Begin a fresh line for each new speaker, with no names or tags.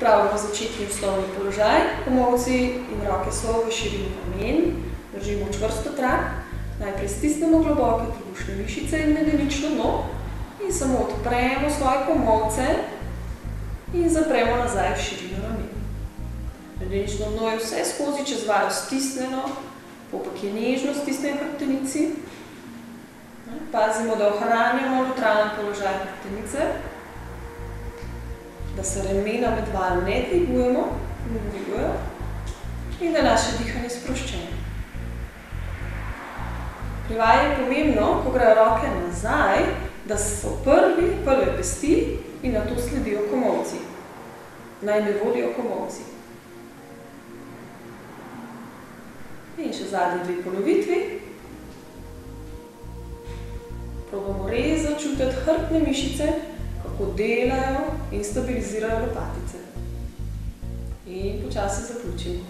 Pripravljamo začetni osnovni položaj, komolci in roke so v širini ramen, držimo čvrsto trak, najprej stisnemo globoke trebušne mišice in medenično dno in samo odpremo svoje komolce in zapremo nazaj v širino ramen. Medenično dno je vse skozi čez vajo stisnjeno, popek je nežno stisnjen v hrbtenici. Pazimo, da ohranjamo nevtralen položaj hrbtenice, da se ramena med vajo ne dvigujejo in da je naše dihanje sproščeno. Pri vaji je pomembno, ko grejo roke nazaj, da so prve pesti in nato sledijo komolci. Naj ne vodijo komolci. In še zadnji dve ponovitvi. Probamo res začutiti hrbtne mišice, kako delajo in stabilizirajo lopatice. In počasi zaključimo.